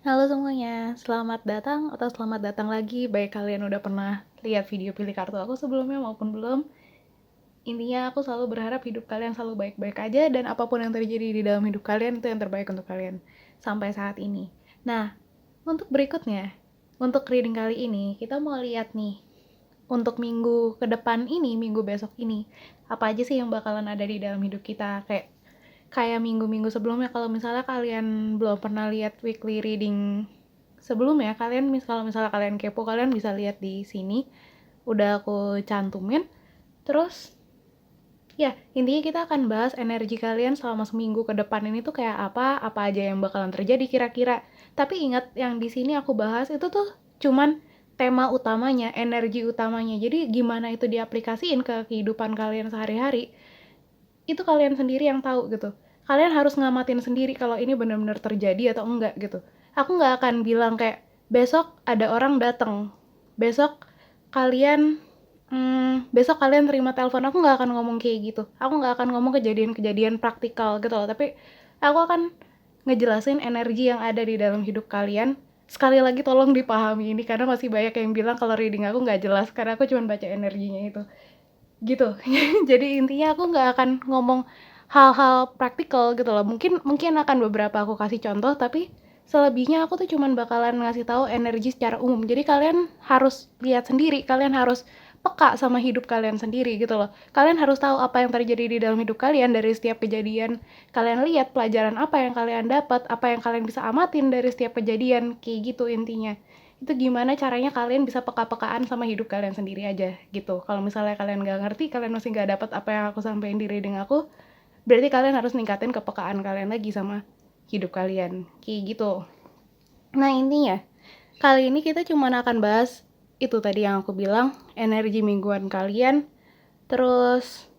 Halo semuanya, selamat datang atau selamat datang lagi. Baik kalian udah pernah lihat video pilih kartu aku sebelumnya maupun belum. Intinya aku selalu berharap hidup kalian selalu baik-baik aja dan apapun yang terjadi di dalam hidup kalian itu yang terbaik untuk kalian sampai saat ini. Nah, untuk berikutnya, untuk reading kali ini kita mau lihat nih untuk minggu ke depan ini, minggu besok ini, apa aja sih yang bakalan ada di dalam hidup kita, kayak minggu-minggu sebelumnya. Kalau misalnya kalian belum pernah lihat weekly reading sebelumnya, kalau misalnya kalian kepo, kalian bisa lihat di sini, udah aku cantumin. Terus ya, intinya kita akan bahas energi kalian selama seminggu ke depan ini tuh kayak apa aja yang bakalan terjadi kira-kira. Tapi ingat, yang di sini aku bahas itu tuh cuman tema utamanya, energi utamanya. Jadi gimana itu diaplikasiin ke kehidupan kalian sehari-hari, itu kalian sendiri yang tahu gitu. Kalian harus ngamatin sendiri kalau ini benar-benar terjadi atau enggak gitu. Aku nggak akan bilang kayak besok ada orang datang, besok kalian besok kalian terima telepon. Aku nggak akan ngomong kayak gitu. Aku nggak akan ngomong kejadian-kejadian praktikal gitu loh. Tapi aku akan ngejelasin energi yang ada di dalam hidup kalian. Sekali lagi tolong dipahami ini karena masih banyak yang bilang kalau reading aku nggak jelas karena aku cuma baca energinya itu gitu. Jadi intinya aku nggak akan ngomong hal-hal praktikal gitu loh. Mungkin akan beberapa aku kasih contoh, tapi selebihnya aku tuh cuman bakalan ngasih tahu energi secara umum. Jadi kalian harus lihat sendiri, kalian harus peka sama hidup kalian sendiri gitu loh. Kalian harus tahu apa yang terjadi di dalam hidup kalian dari setiap kejadian. Kalian lihat pelajaran apa yang kalian dapat, apa yang kalian bisa amatin dari setiap kejadian, kayak gitu intinya. Itu gimana caranya kalian bisa peka-pekaan sama hidup kalian sendiri aja gitu. Kalau misalnya kalian nggak ngerti, kalian masih nggak dapat apa yang aku sampaikan di reading aku, berarti kalian harus ningkatin kepekaan kalian lagi sama hidup kalian, kayak gitu. Nah intinya kali ini kita cuma akan bahas itu tadi yang aku bilang, energi mingguan kalian. Terus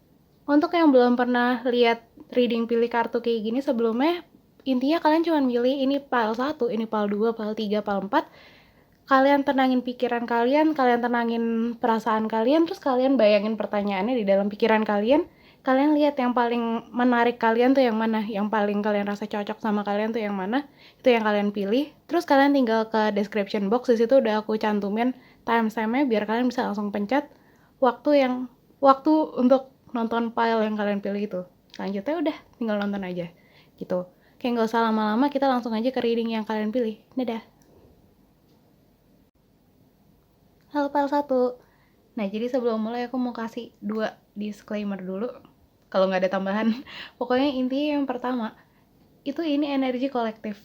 untuk yang belum pernah lihat reading pilih kartu kayak gini sebelumnya, intinya kalian cuma milih ini pile 1, ini pile 2, pile 3, pile 4. Kalian tenangin pikiran kalian, kalian tenangin perasaan kalian, terus kalian bayangin pertanyaannya di dalam pikiran kalian. Kalian lihat yang paling menarik kalian tuh yang mana, yang paling kalian rasa cocok sama kalian tuh yang mana, itu yang kalian pilih. Terus kalian tinggal ke description box, di situ udah aku cantumin timestamp-nya biar kalian bisa langsung pencet waktu untuk nonton file yang kalian pilih itu. Selanjutnya udah tinggal nonton aja gitu. Kayak nggak usah lama-lama, kita langsung aja ke reading yang kalian pilih. Dadah. Halo Pal 1. Nah, jadi sebelum mulai aku mau kasih 2 disclaimer dulu. Kalau nggak ada tambahan. Pokoknya intinya yang pertama, itu ini energi kolektif.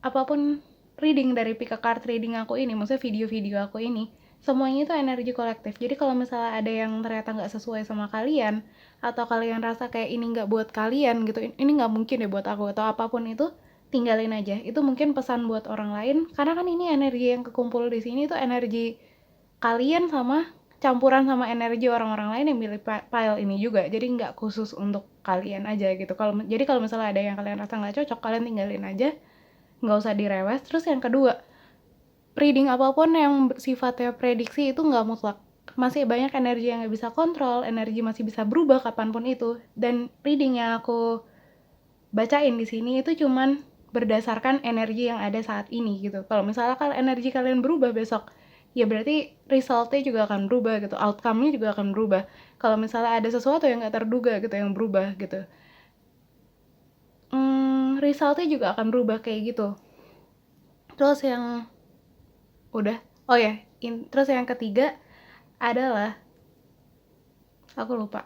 Apapun reading dari pick a card reading aku ini, maksudnya video-video aku ini, semuanya itu energi kolektif. Jadi kalau misalnya ada yang ternyata nggak sesuai sama kalian, atau kalian rasa kayak ini nggak buat kalian gitu, ini nggak mungkin deh buat aku, atau apapun itu, tinggalin aja. Itu mungkin pesan buat orang lain, karena kan ini energi yang kekumpul di sini itu energi kalian sama campuran sama energi orang-orang lain yang milih file ini juga. Jadi nggak khusus untuk kalian aja gitu. Kalau misalnya ada yang kalian rasa nggak cocok, kalian tinggalin aja, nggak usah direwes. Terus yang kedua, reading apapun yang sifatnya prediksi itu nggak mutlak. Masih banyak energi yang nggak bisa kontrol, energi masih bisa berubah kapanpun itu. Dan reading yang aku bacain di sini itu cuman berdasarkan energi yang ada saat ini gitu. Kalau misalnya kalau energi kalian berubah besok, ya berarti resultnya juga akan berubah gitu, outcome-nya juga akan berubah. Kalau misalnya ada sesuatu yang nggak terduga gitu yang berubah gitu, resultnya juga akan berubah kayak gitu. Terus yang udah, oh ya, terus yang ketiga adalah aku lupa.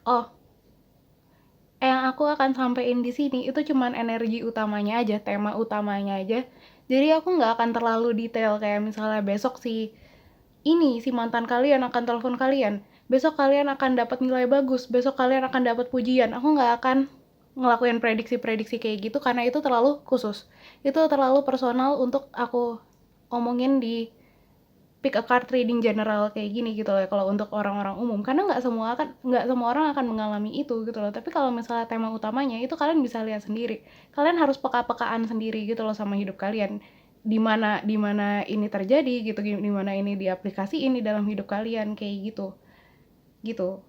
Oh, yang aku akan sampein di sini itu cuman energi utamanya aja, tema utamanya aja. Jadi aku nggak akan terlalu detail kayak misalnya besok si mantan kalian akan telepon kalian, besok kalian akan dapat nilai bagus, besok kalian akan dapat pujian. Aku nggak akan ngelakuin prediksi-prediksi kayak gitu karena itu terlalu khusus, itu terlalu personal untuk aku omongin di pick a card trading general kayak gini gitu loh, kalau untuk orang-orang umum, karena nggak semua orang akan mengalami itu gitu loh. Tapi kalau misalnya tema utamanya itu kalian bisa lihat sendiri, kalian harus peka-pekaan sendiri gitu loh sama hidup kalian, di mana ini terjadi gitu, di mana ini diaplikasiin di dalam hidup kalian kayak gitu gitu.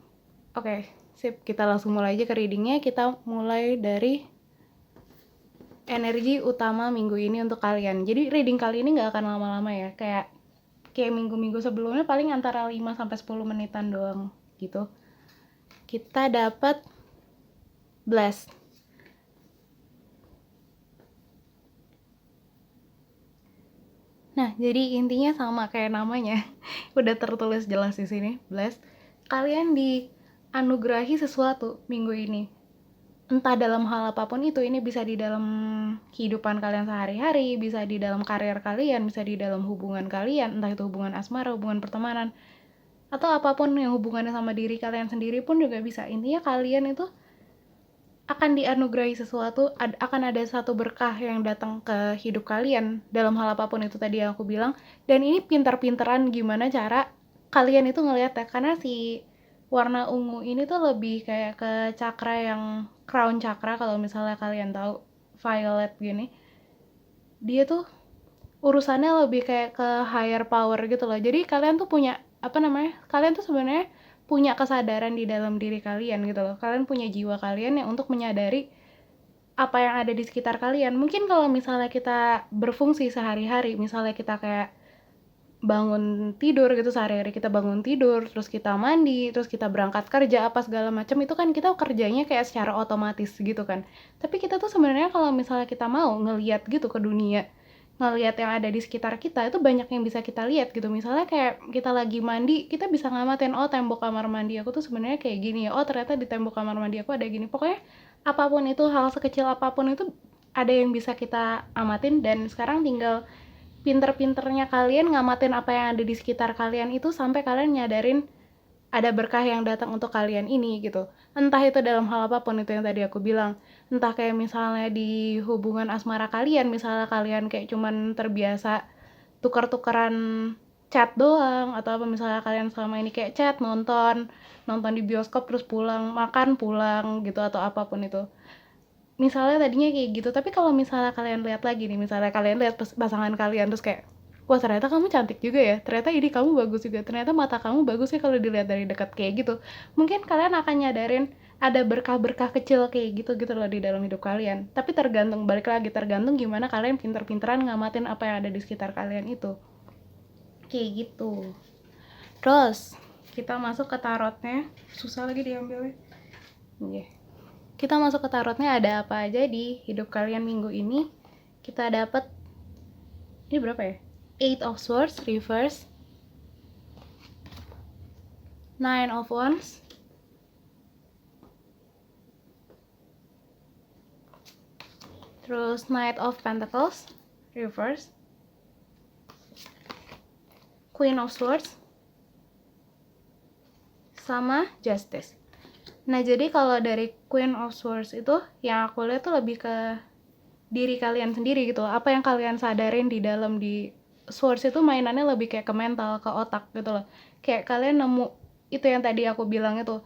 Oke, sip, kita langsung mulai aja ke readingnya. Kita mulai dari energi utama minggu ini untuk kalian. Jadi reading kali ini nggak akan lama-lama ya, kayak minggu-minggu sebelumnya paling antara 5-10 menitan doang gitu. Kita dapat blessed. Nah, jadi intinya sama kayak namanya. Udah tertulis jelas di sini, blessed. Kalian dianugerahi sesuatu minggu ini. Entah dalam hal apapun itu, ini bisa di dalam kehidupan kalian sehari-hari, bisa di dalam karir kalian, bisa di dalam hubungan kalian, entah itu hubungan asmara, hubungan pertemanan, atau apapun yang hubungannya sama diri kalian sendiri pun juga bisa. Intinya kalian itu akan dianugerahi sesuatu, akan ada satu berkah yang datang ke hidup kalian dalam hal apapun itu tadi yang aku bilang. Dan ini pintar-pintaran gimana cara kalian itu ngeliatnya, karena si warna ungu ini tuh lebih kayak ke cakra yang crown chakra. Kalau misalnya kalian tahu violet gini, dia tuh urusannya lebih kayak ke higher power gitu loh. Jadi kalian tuh punya kalian tuh sebenarnya punya kesadaran di dalam diri kalian gitu loh. Kalian punya jiwa kalian yang untuk menyadari apa yang ada di sekitar kalian. Mungkin kalau misalnya kita berfungsi sehari-hari, misalnya kita kayak bangun tidur gitu, sehari-hari kita bangun tidur, terus kita mandi, terus kita berangkat kerja apa segala macam, itu kan kita kerjanya kayak secara otomatis gitu kan. Tapi kita tuh sebenarnya kalau misalnya kita mau ngelihat gitu ke dunia, ngelihat yang ada di sekitar kita, itu banyak yang bisa kita lihat gitu. Misalnya kayak kita lagi mandi, kita bisa ngamatin, oh tembok kamar mandi aku tuh sebenarnya kayak gini ya, oh ternyata di tembok kamar mandi aku ada gini. Pokoknya apapun itu, hal sekecil apapun itu ada yang bisa kita amatin. Dan sekarang tinggal pinter-pinternya kalian ngamatin apa yang ada di sekitar kalian itu sampai kalian nyadarin ada berkah yang datang untuk kalian ini gitu. Entah itu dalam hal apapun, itu yang tadi aku bilang. Entah kayak misalnya di hubungan asmara kalian, misalnya kalian kayak cuman terbiasa tukar-tukaran chat doang, atau apa misalnya kalian selama ini kayak chat, nonton di bioskop terus pulang, makan pulang gitu, atau apapun itu. Misalnya tadinya kayak gitu, tapi kalau misalnya kalian lihat lagi nih, misalnya kalian lihat pasangan kalian terus kayak, wah ternyata kamu cantik juga ya, ternyata ini kamu bagus juga, ternyata mata kamu bagus ya kalau dilihat dari dekat kayak gitu. Mungkin kalian akan nyadarin ada berkah-berkah kecil kayak gitu loh di dalam hidup kalian. Tapi balik lagi tergantung gimana kalian pinter-pinteran ngamatin apa yang ada di sekitar kalian itu. Kayak gitu. Terus kita masuk ke tarotnya. Susah lagi diambilnya. Yeah. Kita masuk ke tarotnya, ada apa aja di hidup kalian minggu ini. Kita dapat, ini berapa ya? 8 of Swords reverse, 9 of Wands, terus Knight of Pentacles reverse, Queen of Swords, sama Justice. Nah, jadi kalau dari Queen of Swords itu yang aku lihat tuh lebih ke diri kalian sendiri gitu. Apa yang kalian sadarin di dalam di Swords itu mainannya lebih kayak ke mental, ke otak gitu loh. Kayak kalian nemu itu yang tadi aku bilang itu.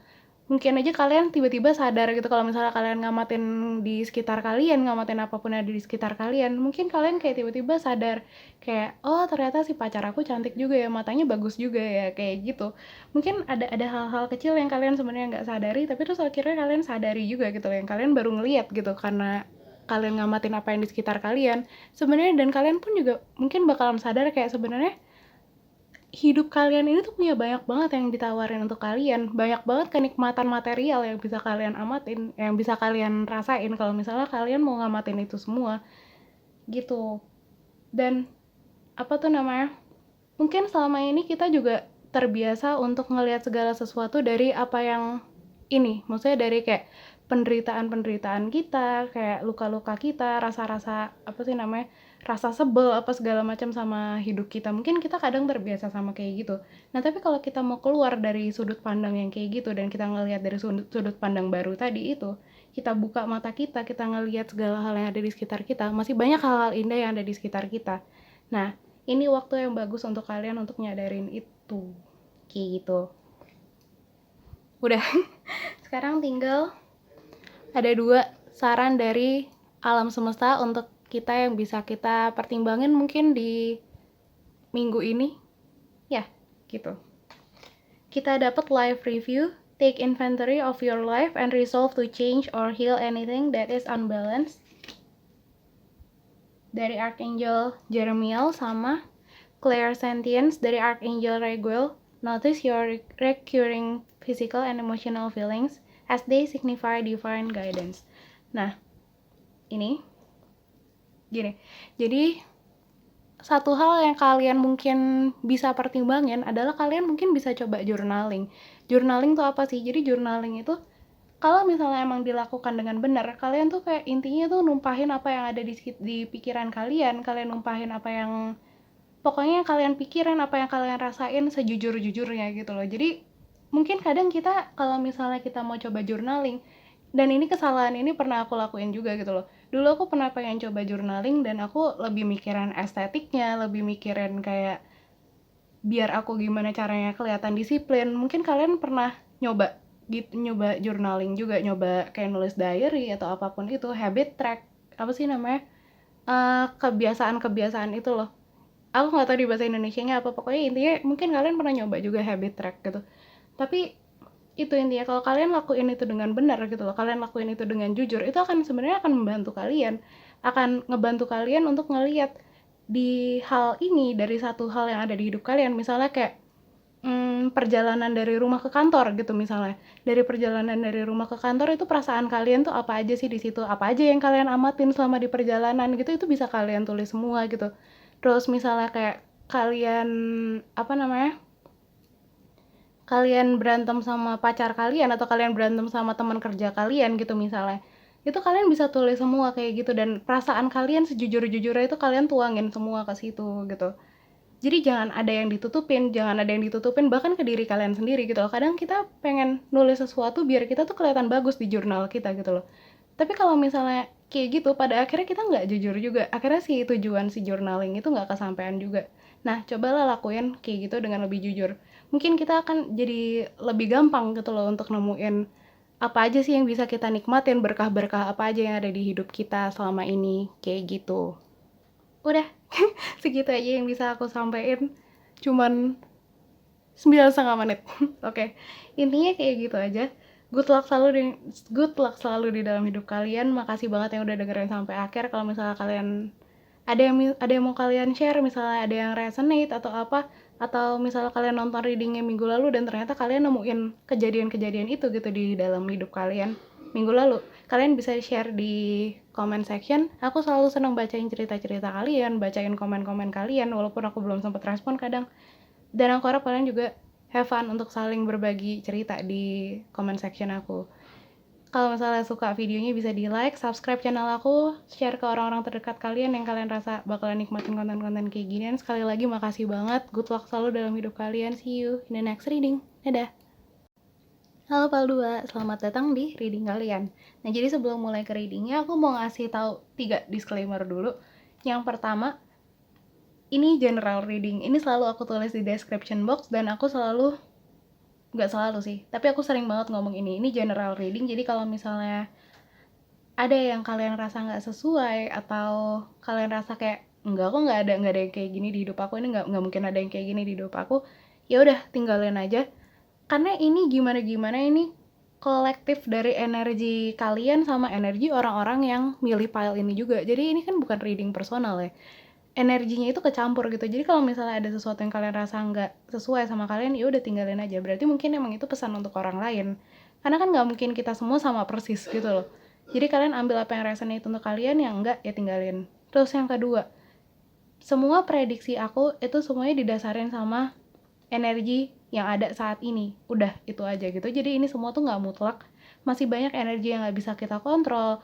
Mungkin aja kalian tiba-tiba sadar gitu kalau misalnya kalian ngamatin di sekitar kalian, ngamatin apapun yang ada di sekitar kalian, mungkin kalian kayak tiba-tiba sadar kayak, oh ternyata si pacar aku cantik juga ya, matanya bagus juga ya, kayak gitu. Mungkin ada hal-hal kecil yang kalian sebenarnya nggak sadari, tapi terus akhirnya kalian sadari juga gitu, yang kalian baru ngeliat gitu karena kalian ngamatin apa yang di sekitar kalian sebenarnya. Dan kalian pun juga mungkin bakalan sadar kayak sebenarnya hidup kalian ini tuh punya banyak banget yang ditawarin untuk kalian, banyak banget kenikmatan material yang bisa kalian amatin, yang bisa kalian rasain kalau misalnya kalian mau ngamatin itu semua gitu. Dan apa tuh namanya, mungkin selama ini kita juga terbiasa untuk ngelihat segala sesuatu dari apa yang ini, maksudnya dari kayak penderitaan kita, kayak luka-luka kita, rasa-rasa apa sih namanya, rasa sebel apa segala macam sama hidup kita. Mungkin kita kadang terbiasa sama kayak gitu. Nah, tapi kalau kita mau keluar dari sudut pandang yang kayak gitu dan kita ngelihat dari sudut pandang baru tadi itu, kita buka mata kita ngelihat segala hal yang ada di sekitar kita, masih banyak hal-hal indah yang ada di sekitar kita. Nah, ini waktu yang bagus untuk kalian untuk nyadarin itu. Kayak gitu. Udah. Sekarang tinggal ada 2 saran dari alam semesta untuk kita yang bisa kita pertimbangin mungkin di minggu ini. Ya, gitu. Kita dapat life review. Take inventory of your life and resolve to change or heal anything that is unbalanced. dari Archangel Jeremiel sama Claire Sentience dari Archangel Raguel. Notice your recurring physical and emotional feelings as they signify divine guidance. Nah, ini gini. Jadi satu hal yang kalian mungkin bisa pertimbangin adalah kalian mungkin bisa coba journaling. Journaling tuh apa sih? Jadi journaling itu kalau misalnya emang dilakukan dengan benar, kalian tuh kayak intinya tuh numpahin apa yang ada di pikiran kalian numpahin apa yang pokoknya yang kalian pikirin, apa yang kalian rasain sejujur-jujurnya gitu loh. Jadi mungkin kadang kita kalau misalnya kita mau coba journaling, dan ini kesalahan ini pernah aku lakuin juga gitu loh. Dulu aku pernah pengen coba journaling dan aku lebih mikirin estetiknya, lebih mikirin kayak biar aku gimana caranya kelihatan disiplin. Mungkin kalian pernah nyoba gitu, nyoba journaling juga, nyoba kayak nulis diary atau apapun itu, habit track, apa sih namanya? Kebiasaan-kebiasaan itu loh. Aku nggak tahu di bahasa Indonesianya apa, pokoknya intinya mungkin kalian pernah nyoba juga habit track gitu. Tapi itu intinya kalau kalian lakuin itu dengan benar gitu loh, kalian lakuin itu dengan jujur, itu akan sebenarnya akan membantu kalian, akan ngebantu kalian untuk ngelihat di hal ini dari satu hal yang ada di hidup kalian. Misalnya kayak perjalanan dari rumah ke kantor gitu misalnya. Dari perjalanan dari rumah ke kantor itu perasaan kalian tuh apa aja sih di situ? Apa aja yang kalian amatin selama di perjalanan gitu, itu bisa kalian tulis semua gitu. Terus misalnya kayak kalian apa namanya? Kalian berantem sama pacar kalian atau kalian berantem sama teman kerja kalian gitu misalnya. Itu kalian bisa tulis semua kayak gitu dan perasaan kalian sejujur-jujurnya itu kalian tuangin semua ke situ gitu. Jadi jangan ada yang ditutupin bahkan ke diri kalian sendiri gitu loh. Kadang kita pengen nulis sesuatu biar kita tuh kelihatan bagus di jurnal kita gitu loh. Tapi kalau misalnya kayak gitu, pada akhirnya kita nggak jujur juga. Akhirnya si tujuan si journaling itu nggak kesampaian juga. Nah, cobalah lakuin kayak gitu dengan lebih jujur. Mungkin kita akan jadi lebih gampang gitu loh untuk nemuin apa aja sih yang bisa kita nikmatin, berkah-berkah apa aja yang ada di hidup kita selama ini, kayak gitu. Udah, segitu aja yang bisa aku sampaikan. Cuman 9,5 menit. Oke, intinya kayak gitu aja. Good luck selalu di dalam hidup kalian. Makasih banget yang udah dengerin sampai akhir. Kalau misalnya kalian ada yang mau kalian share, misalnya ada yang resonate atau apa, atau misalnya kalian nonton readingnya minggu lalu dan ternyata kalian nemuin kejadian-kejadian itu gitu di dalam hidup kalian minggu lalu, kalian bisa share di comment section. Aku selalu senang bacain cerita-cerita kalian, bacain komen-komen kalian walaupun aku belum sempat respon kadang. Dan aku harap kalian juga have fun untuk saling berbagi cerita di comment section aku. Kalau misalnya suka videonya bisa di like, subscribe channel aku, share ke orang-orang terdekat kalian yang kalian rasa bakalan nikmatin konten-konten kayak ginian. Sekali lagi makasih banget, good luck selalu dalam hidup kalian. See you in the next reading. Dadah. Halo Pal 2, selamat datang di reading kalian. Nah, jadi sebelum mulai ke readingnya, aku mau ngasih tahu 3 disclaimer dulu. Yang pertama, ini general reading. Ini selalu aku tulis di description box dan aku selalu, nggak selalu sih, tapi aku sering banget ngomong ini general reading. Jadi kalau misalnya ada yang kalian rasa nggak sesuai atau kalian rasa kayak enggak, kok nggak ada yang kayak gini di hidup aku, ini nggak mungkin ada yang kayak gini di hidup aku, ya udah tinggalin aja. Karena ini gimana ini kolektif dari energi kalian sama energi orang-orang yang milih file ini juga. Jadi ini kan bukan reading personal ya, energinya itu kecampur gitu. Jadi kalau misalnya ada sesuatu yang kalian rasa nggak sesuai sama kalian, ya udah tinggalin aja. Berarti mungkin emang itu pesan untuk orang lain. Karena kan nggak mungkin kita semua sama persis gitu loh. Jadi kalian ambil apa yang resonate untuk kalian, yang enggak ya tinggalin. Terus yang kedua, semua prediksi aku itu semuanya didasarin sama energi yang ada saat ini. Udah, itu aja gitu. Jadi ini semua tuh nggak mutlak. Masih banyak energi yang nggak bisa kita kontrol,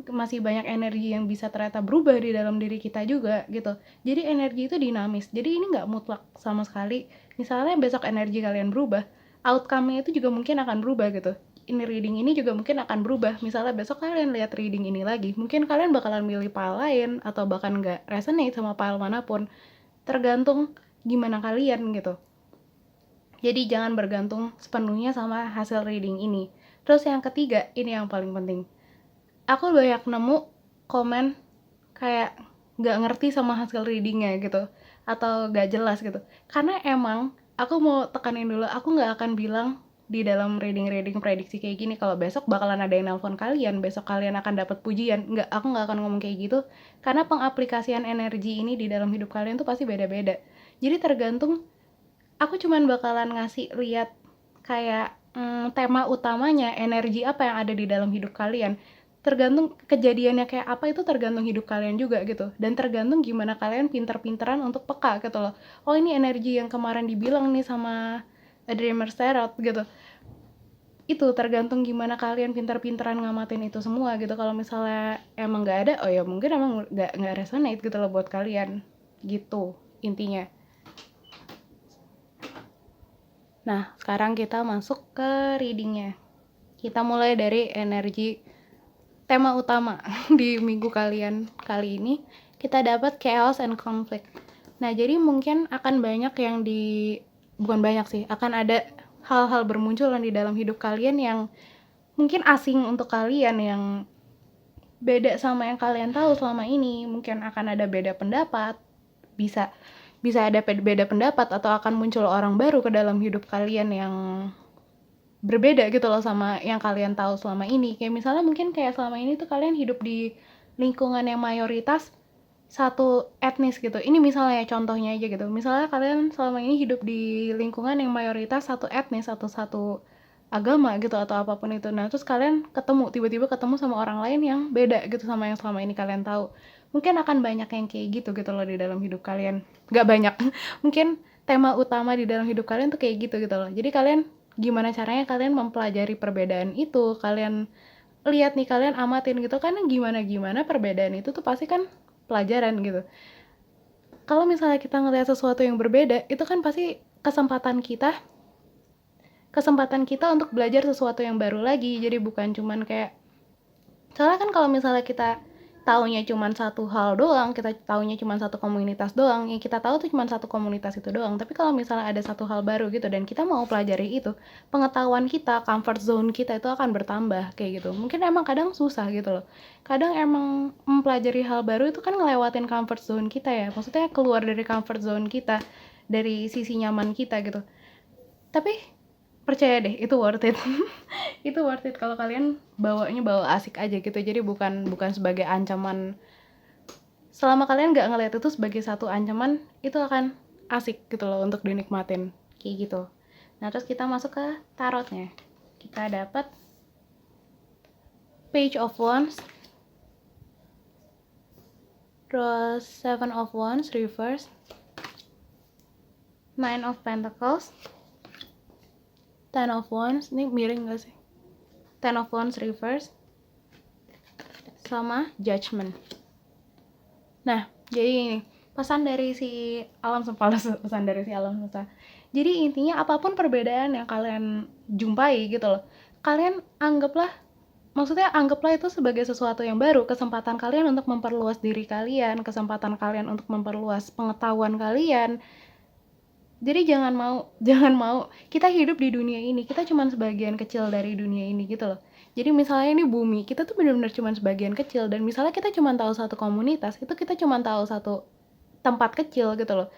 masih banyak energi yang bisa ternyata berubah di dalam diri kita juga gitu. Jadi energi itu dinamis, jadi ini nggak mutlak sama sekali. Misalnya besok energi kalian berubah, outcome-nya itu juga mungkin akan berubah gitu. Ini reading ini juga mungkin akan berubah. Misalnya besok kalian lihat reading ini lagi, mungkin kalian bakalan milih file lain atau bahkan nggak resonate sama file manapun, tergantung gimana kalian gitu. Jadi jangan bergantung sepenuhnya sama hasil reading ini. Terus yang ketiga, ini yang paling penting, aku banyak nemu komen kayak gak ngerti sama hasil readingnya gitu, atau gak jelas gitu. Karena emang aku mau tekanin dulu, aku gak akan bilang di dalam reading prediksi kayak gini kalau besok bakalan ada yang nelpon kalian, besok kalian akan dapat pujian. Enggak, aku nggak akan ngomong kayak gitu, karena pengaplikasian energi ini di dalam hidup kalian tuh pasti beda-beda. Jadi tergantung, aku cuman bakalan ngasih lihat kayak tema utamanya, energi apa yang ada di dalam hidup kalian. Tergantung kejadiannya kayak apa, itu tergantung hidup kalian juga gitu, dan tergantung gimana kalian pinter-pinteran untuk peka gitu loh. Oh, ini energi yang kemarin dibilang nih sama A Dreamer's Tarot gitu. Itu tergantung gimana kalian pinter-pinteran ngamatin itu semua gitu. Kalau misalnya emang nggak ada, oh ya mungkin emang nggak resonate gitu loh buat kalian gitu intinya. Nah, sekarang kita masuk ke readingnya. Kita mulai dari energi tema utama di minggu kalian kali ini. Kita dapat chaos and conflict. Nah, jadi mungkin akan banyak yang bukan banyak sih, akan ada hal-hal bermunculan di dalam hidup kalian yang mungkin asing untuk kalian, yang beda sama yang kalian tahu selama ini. Mungkin akan ada beda pendapat, bisa ada beda pendapat, atau akan muncul orang baru ke dalam hidup kalian yang berbeda gitu loh sama yang kalian tahu selama ini. Kayak misalnya mungkin kayak selama ini tuh kalian hidup di lingkungan yang mayoritas satu etnis gitu. Ini misalnya contohnya aja gitu. Misalnya kalian selama ini hidup di lingkungan yang mayoritas satu etnis atau satu agama gitu atau apapun itu. Nah, terus kalian tiba-tiba ketemu sama orang lain yang beda gitu sama yang selama ini kalian tahu. Mungkin akan banyak yang kayak gitu loh di dalam hidup kalian. Gak banyak. Mungkin tema utama di dalam hidup kalian tuh kayak gitu loh. Jadi kalian gimana caranya kalian mempelajari perbedaan itu, kalian lihat nih, kalian amatin gitu kan, gimana perbedaan itu tuh pasti kan pelajaran gitu. Kalau misalnya kita ngelihat sesuatu yang berbeda, itu kan pasti kesempatan kita untuk belajar sesuatu yang baru lagi. Jadi bukan cuman kayak, soalnya kan kalau misalnya kita taunya cuma satu hal doang, kita taunya cuma satu komunitas doang, yang kita tahu tuh cuma satu komunitas itu doang. Tapi kalau misalnya ada satu hal baru gitu dan kita mau pelajari itu, pengetahuan kita, comfort zone kita itu akan bertambah kayak gitu. Mungkin emang kadang susah gitu loh. Kadang emang mempelajari hal baru itu kan ngelewatin comfort zone kita ya. Maksudnya keluar dari comfort zone kita, dari sisi nyaman kita gitu. Tapi percaya deh, itu worth it. Itu worth it kalau kalian bawa asik aja gitu. Jadi bukan sebagai ancaman. Selama kalian nggak ngeliat itu sebagai satu ancaman, itu akan asik gitu loh untuk dinikmatin kayak gitu. Nah, terus kita masuk ke tarotnya. Kita dapat Page of Wands, terus Seven of Wands reverse, Nine of Pentacles, Ten of Wands. Ini miring gak sih? Ten of Wands reverse, sama Judgment. Nah, jadi ini pesan dari si alam semesta. Jadi intinya apapun perbedaan yang kalian jumpai gitu loh, kalian anggaplah itu sebagai sesuatu yang baru, kesempatan kalian untuk memperluas diri kalian, kesempatan kalian untuk memperluas pengetahuan kalian. Jadi jangan mau kita hidup di dunia ini, kita cuma sebagian kecil dari dunia ini gitu loh. Jadi misalnya ini bumi, kita tuh benar-benar cuma sebagian kecil, dan misalnya kita cuma tahu satu komunitas, itu kita cuma tahu satu tempat kecil gitu loh.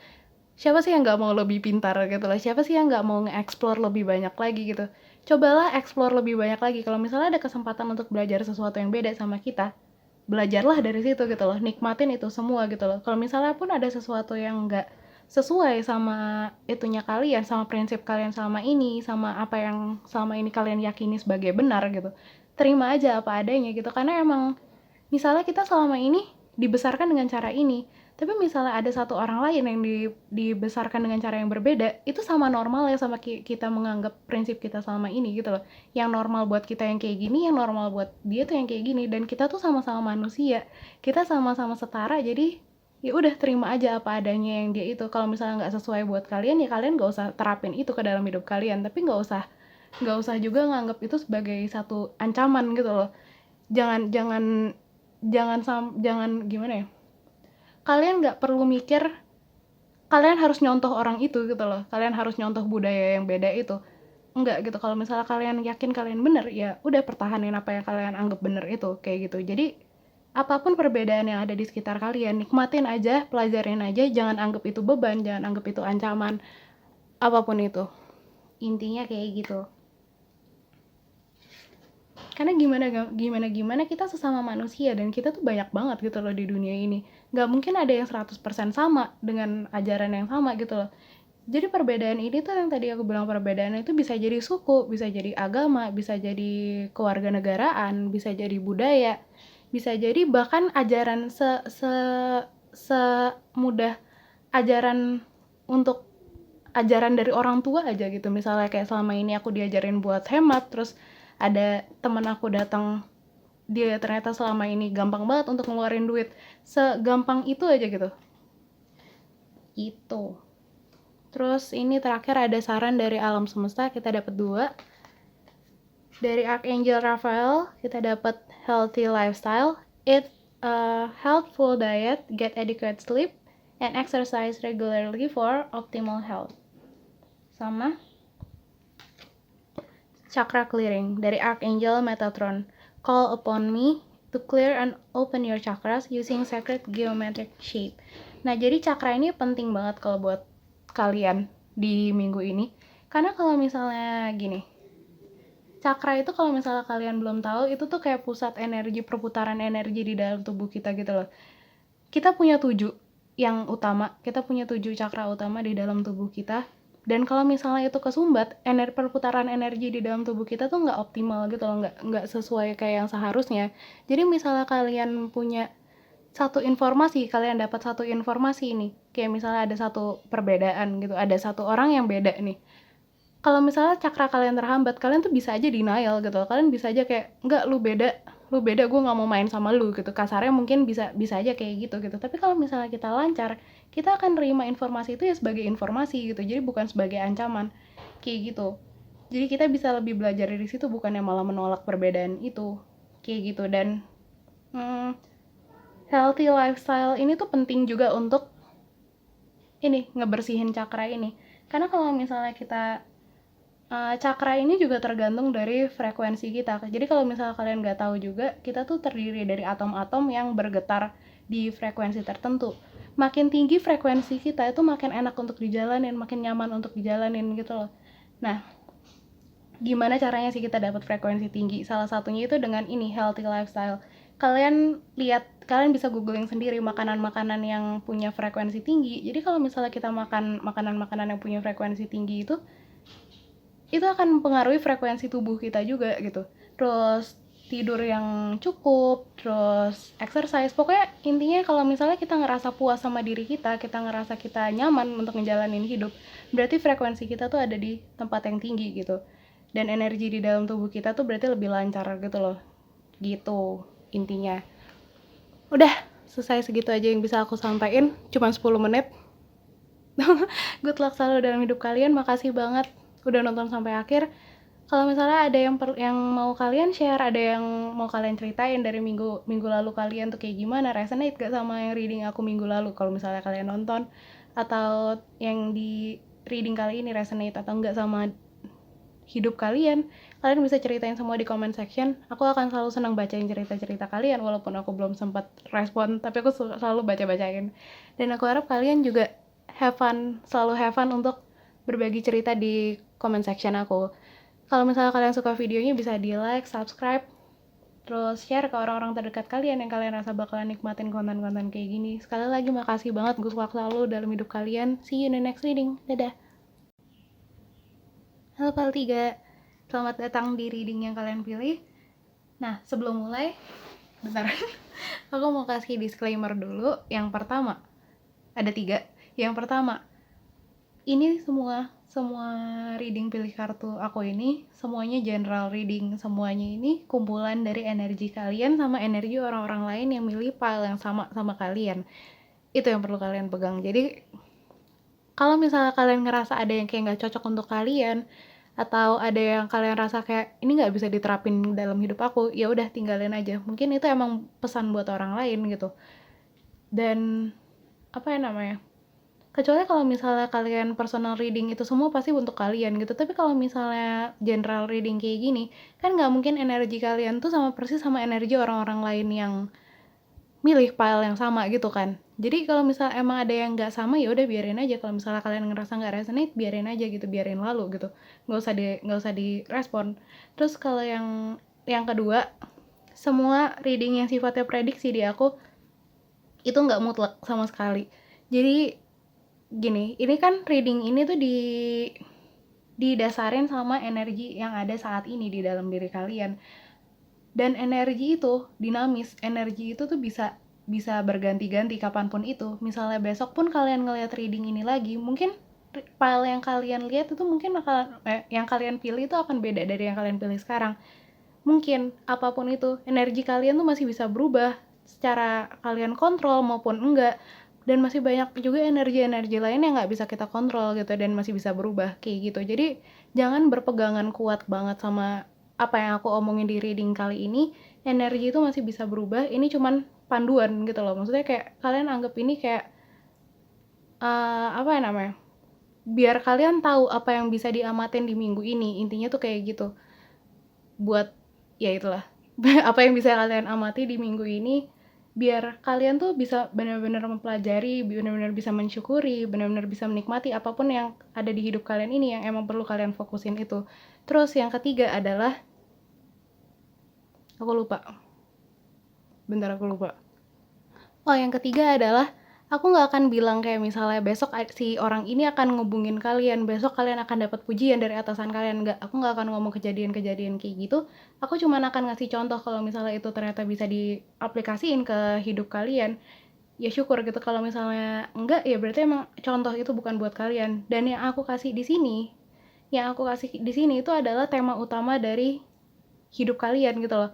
Siapa sih yang nggak mau lebih pintar gitu loh? Siapa sih yang nggak mau nge-explore lebih banyak lagi gitu? Cobalah explore lebih banyak lagi. Kalau misalnya ada kesempatan untuk belajar sesuatu yang beda sama kita, belajarlah dari situ gitu loh. Nikmatin itu semua gitu loh. Kalau misalnya pun ada sesuatu yang nggak sesuai sama itunya kalian, sama prinsip kalian selama ini, sama apa yang selama ini kalian yakini sebagai benar gitu, terima aja apa adanya gitu. Karena emang misalnya kita selama ini dibesarkan dengan cara ini, tapi misalnya ada satu orang lain yang dibesarkan dengan cara yang berbeda, itu sama normal ya sama kita menganggap prinsip kita selama ini gitu loh. Yang normal buat kita yang kayak gini, yang normal buat dia tuh yang kayak gini, dan kita tuh sama-sama manusia, kita sama-sama setara. Jadi ya udah, terima aja apa adanya yang dia itu. Kalau misalnya nggak sesuai buat kalian, ya kalian nggak usah terapin itu ke dalam hidup kalian. Tapi nggak usah juga nganggap itu sebagai satu ancaman gitu loh. Jangan gimana ya, kalian nggak perlu mikir kalian harus nyontoh orang itu gitu loh, kalian harus nyontoh budaya yang beda itu. Enggak gitu. Kalau misalnya kalian yakin kalian bener, ya udah pertahanin apa yang kalian anggap bener itu kayak gitu. Jadi apapun perbedaan yang ada di sekitar kalian, nikmatin aja, pelajarin aja, jangan anggap itu beban, jangan anggap itu ancaman, apapun itu. Intinya kayak gitu. Karena gimana kita sesama manusia, dan kita tuh banyak banget gitu loh di dunia ini. Nggak mungkin ada yang 100% sama dengan ajaran yang sama gitu loh. Jadi perbedaan ini tuh yang tadi aku bilang, perbedaan itu bisa jadi suku, bisa jadi agama, bisa jadi kewarganegaraan, bisa jadi budaya, bisa jadi bahkan ajaran semudah ajaran untuk ajaran dari orang tua aja gitu. Misalnya kayak selama ini aku diajarin buat hemat, terus ada temen aku datang, dia ternyata selama ini gampang banget untuk ngeluarin duit, segampang itu aja gitu. Itu. Terus ini terakhir ada saran dari alam semesta, kita dapat 2. Dari Archangel Raphael kita dapat healthy lifestyle, eat a healthful diet, get adequate sleep, and exercise regularly for optimal health. Sama chakra clearing dari Archangel Metatron, call upon me to clear and open your chakras using sacred geometric shape. Nah, jadi chakra ini penting banget kalau buat kalian di minggu ini, karena kalau misalnya gini, chakra itu kalau misalnya kalian belum tahu, itu tuh kayak pusat energi, perputaran energi di dalam tubuh kita gitu loh. Kita punya 7 yang utama, kita punya 7 chakra utama di dalam tubuh kita. Dan kalau misalnya itu kesumbat, perputaran energi di dalam tubuh kita tuh nggak optimal gitu loh, nggak sesuai kayak yang seharusnya. Jadi misalnya kalian punya kalian dapat satu informasi ini, kayak misalnya ada satu perbedaan gitu, ada satu orang yang beda nih. Kalau misalnya cakra kalian terhambat, kalian tuh bisa aja denial gitu. Kalian bisa aja kayak, enggak, lu beda, gue nggak mau main sama lu gitu. Kasarnya mungkin bisa aja kayak gitu. Tapi kalau misalnya kita lancar, kita akan terima informasi itu ya sebagai informasi gitu, jadi bukan sebagai ancaman kayak gitu. Jadi kita bisa lebih belajar dari situ, bukannya malah menolak perbedaan itu kayak gitu. Dan healthy lifestyle ini tuh penting juga untuk ini ngebersihin cakra ini, karena kalau misalnya kita cakra ini juga tergantung dari frekuensi kita. Jadi kalau misalnya kalian nggak tahu juga, kita tuh terdiri dari atom-atom yang bergetar di frekuensi tertentu. Makin tinggi frekuensi kita, itu makin enak untuk dijalanin, makin nyaman untuk dijalanin gitu loh. Nah, gimana caranya sih kita dapat frekuensi tinggi? Salah satunya itu dengan ini, healthy lifestyle. Kalian bisa googling sendiri makanan-makanan yang punya frekuensi tinggi. Jadi kalau misalnya kita makan makanan-makanan yang punya frekuensi tinggi itu akan mempengaruhi frekuensi tubuh kita juga gitu. Terus tidur yang cukup, terus exercise. Pokoknya intinya kalau misalnya kita ngerasa puas sama diri kita ngerasa kita nyaman untuk ngejalanin hidup, berarti frekuensi kita tuh ada di tempat yang tinggi gitu. Dan energi di dalam tubuh kita tuh berarti lebih lancar gitu loh. Gitu intinya. Udah, selesai, segitu aja yang bisa aku sampaikan. Cuma 10 menit. Good luck selalu dalam hidup kalian. Makasih banget udah nonton sampai akhir. Kalau misalnya ada yang mau kalian share, ada yang mau kalian ceritain dari minggu lalu kalian tuh kayak gimana, resonate gak sama yang reading aku minggu lalu, kalau misalnya kalian nonton, atau yang di reading kali ini resonate atau enggak sama hidup kalian bisa ceritain semua di comment section. Aku akan selalu senang bacain cerita-cerita kalian, walaupun aku belum sempat respon, tapi aku selalu baca-bacain. Dan aku harap kalian juga selalu have fun untuk berbagi cerita di comment section aku. Kalau misalnya kalian suka videonya, bisa di like, subscribe, terus share ke orang-orang terdekat kalian yang kalian rasa bakalan nikmatin konten-konten kayak gini. Sekali lagi makasih banget, good luck selalu dalam hidup kalian. See you in the next reading. Dadah. Halo Pal 3, selamat datang di reading yang kalian pilih. Nah, sebelum mulai, bentar, aku mau kasih disclaimer dulu. Yang pertama, ada 3. Yang pertama, ini semua reading pilih kartu aku ini semuanya general reading, semuanya ini kumpulan dari energi kalian sama energi orang-orang lain yang milih pile yang sama kalian. Itu yang perlu kalian pegang. Jadi kalau misalnya kalian ngerasa ada yang kayak nggak cocok untuk kalian, atau ada yang kalian rasa kayak ini nggak bisa diterapin dalam hidup aku, ya udah tinggalin aja. Mungkin itu emang pesan buat orang lain gitu. Dan apa ya namanya, kecuali kalau misalnya kalian personal reading itu semua pasti untuk kalian gitu. Tapi kalau misalnya general reading kayak gini, kan nggak mungkin energi kalian tuh sama persis sama energi orang-orang lain yang milih pile yang sama gitu kan. Jadi kalau misalnya emang ada yang nggak sama, ya udah biarin aja. Kalau misalnya kalian ngerasa nggak resonate, biarin aja gitu, biarin lalu gitu. Nggak usah direspon. Terus kalau yang yang kedua, semua reading yang sifatnya prediksi di aku itu nggak mutlak sama sekali. Jadi gini, ini kan reading ini tuh didasarin sama energi yang ada saat ini di dalam diri kalian. Dan energi itu dinamis, energi itu tuh bisa berganti-ganti kapanpun itu. Misalnya besok pun kalian ngeliat reading ini lagi, mungkin file yang kalian lihat itu mungkin yang kalian pilih itu akan beda dari yang kalian pilih sekarang. Mungkin apapun itu, energi kalian tuh masih bisa berubah secara kalian kontrol maupun enggak. Dan masih banyak juga energi-energi lain yang nggak bisa kita kontrol gitu, dan masih bisa berubah kayak gitu. Jadi jangan berpegangan kuat banget sama apa yang aku omongin di reading kali ini. Energi itu masih bisa berubah, ini cuman panduan gitu loh. Maksudnya kayak kalian anggap ini kayak apa ya namanya, biar kalian tahu apa yang bisa diamatin di minggu ini. Intinya tuh kayak gitu, buat ya itulah apa yang bisa kalian amati di minggu ini, biar kalian tuh bisa benar-benar mempelajari, benar-benar bisa mensyukuri, benar-benar bisa menikmati apapun yang ada di hidup kalian ini yang emang perlu kalian fokusin itu. Terus yang ketiga adalah, aku lupa yang ketiga adalah, aku nggak akan bilang kayak misalnya besok si orang ini akan ngubungin kalian, besok kalian akan dapat pujian dari atasan kalian. Nggak, aku nggak akan ngomong kejadian-kejadian kayak gitu. Aku cuma akan ngasih contoh kalau misalnya itu ternyata bisa diaplikasiin ke hidup kalian. Ya syukur gitu. Kalau misalnya enggak, ya berarti emang contoh itu bukan buat kalian. Dan yang aku kasih di sini itu adalah tema utama dari hidup kalian gitu loh.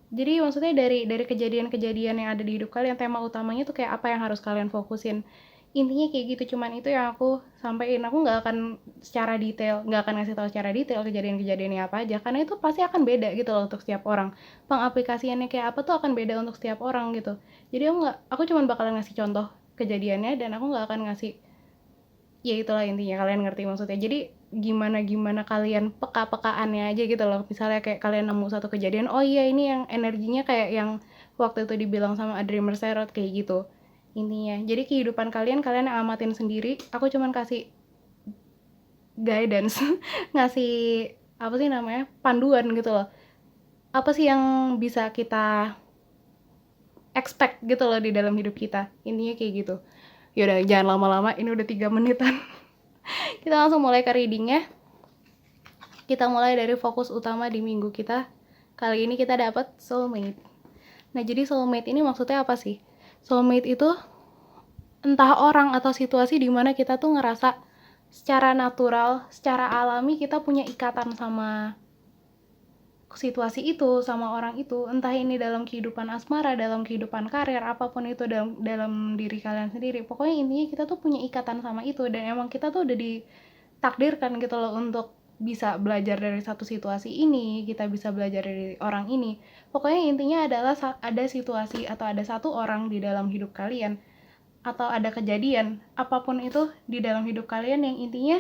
Jadi maksudnya dari kejadian-kejadian yang ada di hidup kalian, tema utamanya tuh kayak apa yang harus kalian fokusin. Intinya kayak gitu, cuman itu yang aku sampaikan. Aku nggak akan ngasih tahu secara detail kejadian-kejadiannya apa aja, karena itu pasti akan beda gitu loh untuk setiap orang. Pengaplikasiannya kayak apa tuh akan beda untuk setiap orang gitu. Jadi aku cuman bakalan ngasih contoh kejadiannya, dan aku nggak akan ngasih, ya itulah intinya, kalian ngerti maksudnya. Jadi gimana kalian peka-pekaannya aja gitu loh. Misalnya kayak kalian nemu satu kejadian, oh iya ini yang energinya kayak yang waktu itu dibilang sama Adrimer Serot kayak gitu. Intinya, jadi kehidupan kalian yang amatin sendiri. Aku cuman kasih guidance ngasih apa sih namanya, panduan gitu loh. Apa sih yang bisa kita expect gitu loh di dalam hidup kita. Intinya kayak gitu. Yaudah, jangan lama-lama, ini udah 3 menitan. Kita langsung mulai ke readingnya. Kita mulai dari fokus utama di minggu kita. Kali ini kita dapat soulmate. Nah, jadi soulmate ini maksudnya apa sih? Soulmate itu entah orang atau situasi di mana kita tuh ngerasa secara natural, secara alami kita punya ikatan sama situasi itu, sama orang itu. Entah ini dalam kehidupan asmara, dalam kehidupan karir, apapun itu dalam diri kalian sendiri. Pokoknya intinya kita tuh punya ikatan sama itu, dan emang kita tuh udah ditakdirkan gitu loh untuk bisa belajar dari satu situasi ini, kita bisa belajar dari orang ini. Pokoknya intinya adalah ada situasi atau ada satu orang di dalam hidup kalian, atau ada kejadian apapun itu di dalam hidup kalian yang intinya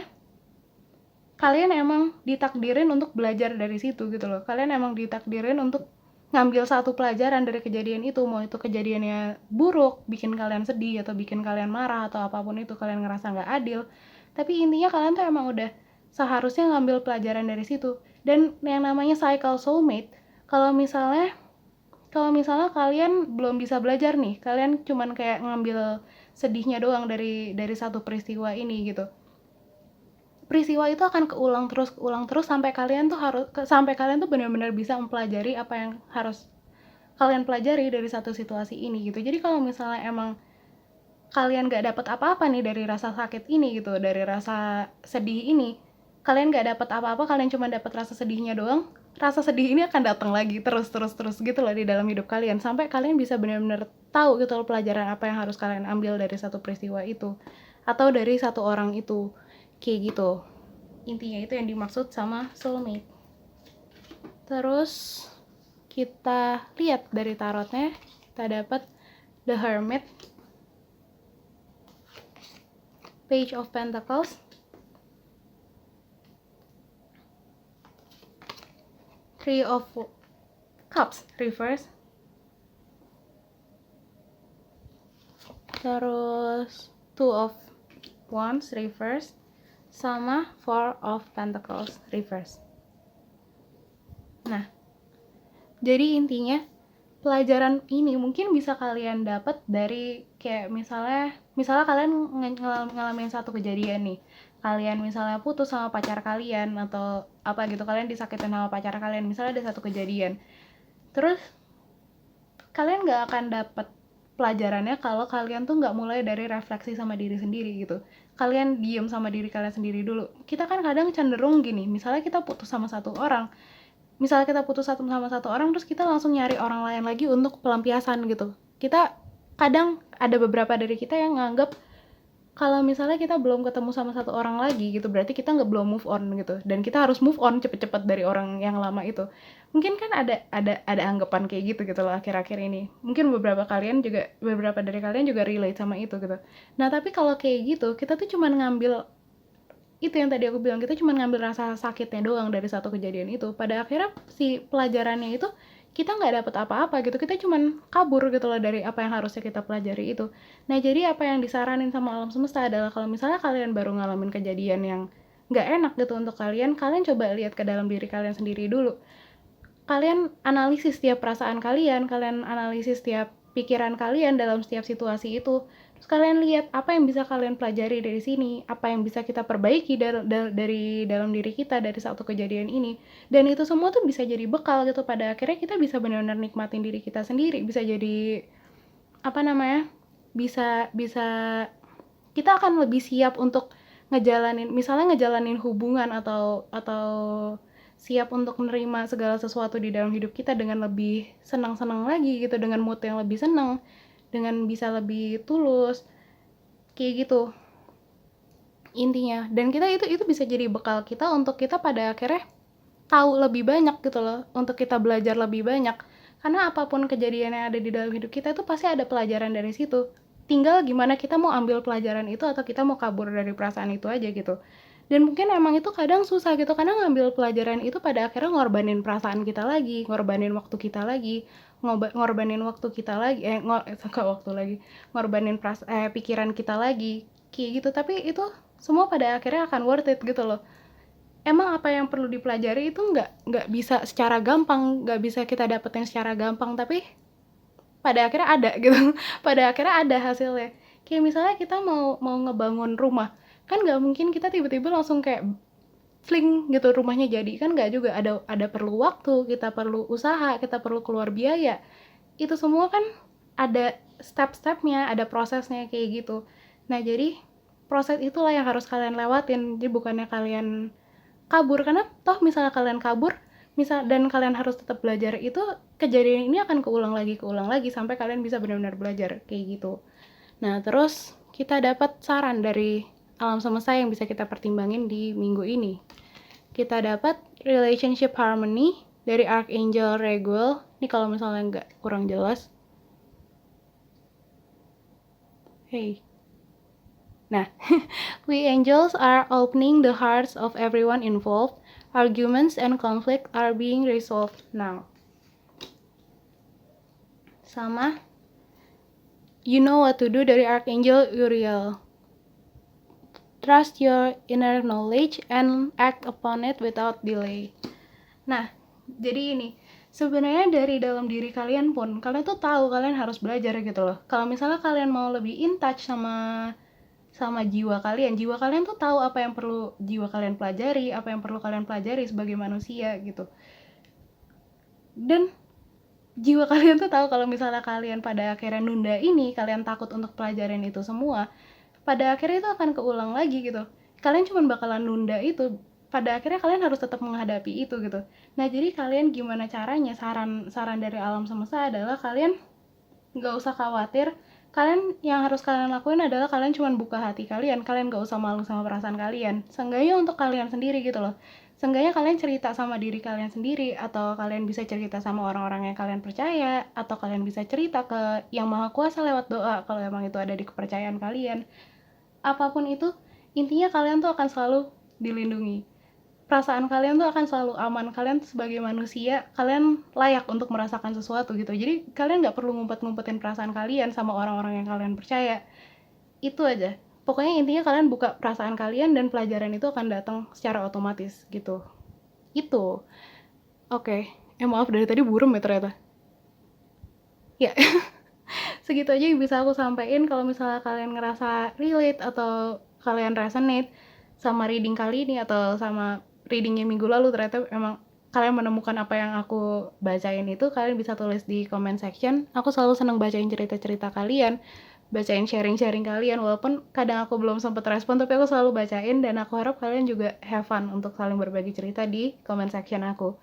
kalian emang ditakdirin untuk belajar dari situ gitu loh. Kalian emang ditakdirin untuk ngambil satu pelajaran dari kejadian itu, mau itu kejadiannya buruk, bikin kalian sedih, atau bikin kalian marah, atau apapun itu, kalian ngerasa nggak adil. Tapi intinya kalian tuh emang udah seharusnya ngambil pelajaran dari situ. Dan yang namanya cycle soulmate, kalau misalnya kalian belum bisa belajar nih, kalian cuman kayak ngambil sedihnya doang dari satu peristiwa ini gitu. Peristiwa itu akan keulang terus sampai kalian tuh benar-benar bisa mempelajari apa yang harus kalian pelajari dari satu situasi ini gitu. Jadi kalau misalnya emang kalian gak dapat apa-apa nih dari rasa sakit ini gitu, dari rasa sedih ini, kalian gak dapat apa-apa, kalian cuma dapat rasa sedihnya doang, rasa sedih ini akan datang lagi terus gitu loh di dalam hidup kalian, sampai kalian bisa benar-benar tahu gitu loh pelajaran apa yang harus kalian ambil dari satu peristiwa itu atau dari satu orang itu, kayak gitu. Intinya itu yang dimaksud sama soulmate. Terus kita lihat dari tarotnya, kita dapat The Hermit, Page of Pentacles, Three of Cups reverse, terus Two of Wands reverse, sama Four of Pentacles reverse. Nah, jadi intinya pelajaran ini mungkin bisa kalian dapat dari kayak misalnya kalian ngalamin satu kejadian nih. Kalian misalnya putus sama pacar kalian atau apa gitu, kalian disakitin sama pacar kalian, misalnya ada satu kejadian. Terus kalian nggak akan dapat pelajarannya kalau kalian tuh nggak mulai dari refleksi sama diri sendiri gitu. Kalian diem sama diri kalian sendiri dulu. Kita kan kadang cenderung gini, misalnya kita putus sama satu orang, sama satu orang terus kita langsung nyari orang lain lagi untuk pelampiasan gitu. Kita kadang ada beberapa dari kita yang nganggap kalau misalnya kita belum ketemu sama satu orang lagi gitu, berarti kita nggak belum move on gitu, dan kita harus move on cepet-cepet dari orang yang lama itu. Mungkin kan ada anggapan kayak gitu loh akhir-akhir ini. Mungkin beberapa dari kalian juga relate sama itu gitu. Nah tapi kalau kayak gitu, kita tuh cuman ngambil itu yang tadi aku bilang, kita cuma ngambil rasa sakitnya doang dari satu kejadian itu. Pada akhirnya si pelajarannya itu kita nggak dapet apa-apa gitu, kita cuman kabur gitu loh dari apa yang harusnya kita pelajari itu. Nah jadi apa yang disaranin sama alam semesta adalah kalau misalnya kalian baru ngalamin kejadian yang nggak enak gitu untuk kalian coba lihat ke dalam diri kalian sendiri dulu. Kalian analisis setiap perasaan kalian analisis setiap pikiran kalian dalam setiap situasi itu. Terus kalian lihat apa yang bisa kalian pelajari dari sini, apa yang bisa kita perbaiki dari dalam diri kita dari satu kejadian ini. Dan itu semua tuh bisa jadi bekal gitu, pada akhirnya kita bisa benar-benar nikmatin diri kita sendiri, bisa jadi apa namanya? Bisa bisa kita akan lebih siap untuk ngejalanin hubungan atau siap untuk menerima segala sesuatu di dalam hidup kita dengan lebih senang-senang lagi gitu, dengan mood yang lebih senang, dengan bisa lebih tulus kayak gitu intinya. Dan kita itu bisa jadi bekal kita untuk kita pada akhirnya tahu lebih banyak gitu loh, untuk kita belajar lebih banyak, karena apapun kejadian yang ada di dalam hidup kita itu pasti ada pelajaran dari situ. Tinggal gimana kita mau ambil pelajaran itu atau kita mau kabur dari perasaan itu aja gitu. Dan mungkin emang itu kadang susah gitu, karena ngambil pelajaran itu pada akhirnya ngorbanin perasaan kita lagi, ngorbanin waktu kita lagi, ngorbanin waktu kita lagi, waktu lagi, ngorbanin pikiran kita lagi, kayak gitu. Tapi itu semua pada akhirnya akan worth it gitu loh. Emang apa yang perlu dipelajari itu nggak bisa secara gampang, nggak bisa kita dapetin secara gampang, tapi pada akhirnya ada gitu. Pada akhirnya ada hasilnya. Kayak misalnya kita mau ngebangun rumah, kan nggak mungkin kita tiba-tiba langsung kayak fling gitu rumahnya jadi, kan nggak juga, ada perlu waktu, kita perlu usaha, kita perlu keluar biaya. Itu semua kan ada step-stepnya, ada prosesnya kayak gitu. Nah jadi proses itulah yang harus kalian lewatin. Jadi bukannya kalian kabur, karena toh misalnya kalian kabur dan kalian harus tetap belajar, itu kejadian ini akan keulang lagi sampai kalian bisa benar-benar belajar kayak gitu. Nah terus kita dapat saran dari alam semesta yang bisa kita pertimbangin di minggu ini. Kita dapat relationship harmony dari Archangel Raguel. Ini kalau misalnya nggak kurang jelas, Nah, we angels are opening the hearts of everyone involved. Arguments and conflict are being resolved now. Sama You Know What to Do dari Archangel Uriel. Trust your inner knowledge and act upon it without delay. Nah, jadi ini sebenarnya dari dalam diri kalian pun, kalian tuh tahu kalian harus belajar gitu loh. Kalau misalnya kalian mau lebih in touch sama jiwa kalian tuh tahu apa yang perlu jiwa kalian pelajari, apa yang perlu kalian pelajari sebagai manusia gitu. Dan jiwa kalian tuh tahu kalau misalnya kalian pada akhirnya nunda ini, kalian takut untuk pelajarin itu semua, pada akhirnya itu akan keulang lagi gitu. Kalian cuma bakalan nunda itu, pada akhirnya kalian harus tetap menghadapi itu gitu. Nah jadi kalian gimana caranya, saran dari alam semesta adalah kalian nggak usah khawatir. Yang harus kalian lakuin adalah kalian cuma buka hati kalian gak usah malu sama perasaan kalian, seenggaknya untuk kalian sendiri gitu loh. Seenggaknya kalian cerita sama diri kalian sendiri, atau kalian bisa cerita sama orang-orang yang kalian percaya, atau kalian bisa cerita ke yang maha kuasa lewat doa kalau emang itu ada di kepercayaan kalian. Apapun itu, intinya kalian tuh akan selalu dilindungi, perasaan kalian tuh akan selalu aman. Kalian sebagai manusia, kalian layak untuk merasakan sesuatu gitu. Jadi kalian gak perlu ngumpet-ngumpetin perasaan kalian sama orang-orang yang kalian percaya. Itu aja. Pokoknya intinya kalian buka perasaan kalian dan pelajaran itu akan datang secara otomatis gitu. Itu. Oke, maaf dari tadi burem ya ternyata. Ya, segitu aja yang bisa aku sampaikan. Kalau misalnya kalian ngerasa relate atau kalian resonate sama reading kali ini atau sama readingnya minggu lalu, ternyata emang kalian menemukan apa yang aku bacain itu, kalian bisa tulis di comment section. Aku selalu seneng bacain cerita-cerita kalian, bacain sharing-sharing kalian, walaupun kadang aku belum sempet respon, tapi aku selalu bacain, dan aku harap kalian juga have fun untuk saling berbagi cerita di comment section aku.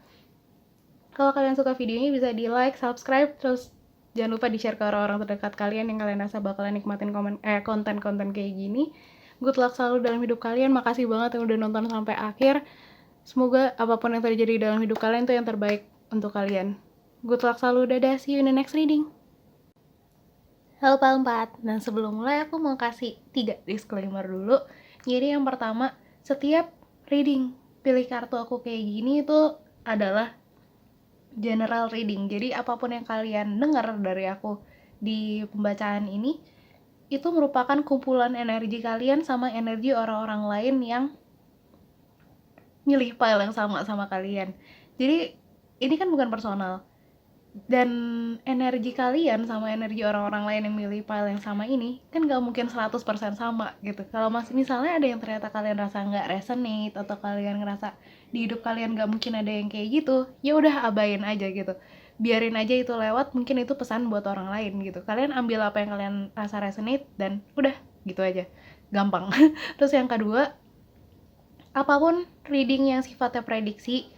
Kalau kalian suka video ini bisa di like, subscribe, terus jangan lupa di share ke orang-orang terdekat kalian yang kalian rasa bakalan nikmatin konten-konten kayak gini. Good luck selalu dalam hidup kalian. Makasih banget yang udah nonton sampai akhir. Semoga apapun yang terjadi dalam hidup kalian itu yang terbaik untuk kalian. Good luck selalu. Dadah, see you in the next reading. Halo Pak 4, dan sebelum mulai aku mau kasih 3 disclaimer dulu. Jadi yang pertama, setiap reading pilih kartu aku kayak gini itu adalah general reading. Jadi apapun yang kalian dengar dari aku di pembacaan ini itu merupakan kumpulan energi kalian sama energi orang-orang lain yang milih file yang sama kalian. Jadi ini kan bukan personal. Dan energi kalian sama energi orang-orang lain yang milih file yang sama ini kan gak mungkin 100% sama gitu. Kalau misalnya ada yang ternyata kalian rasa gak resonate atau kalian ngerasa di hidup kalian gak mungkin ada yang kayak gitu, ya udah abain aja gitu, biarin aja itu lewat. Mungkin itu pesan buat orang lain gitu. Kalian ambil apa yang kalian rasa resonate dan udah gitu aja, gampang. Terus yang kedua, apapun reading yang sifatnya prediksi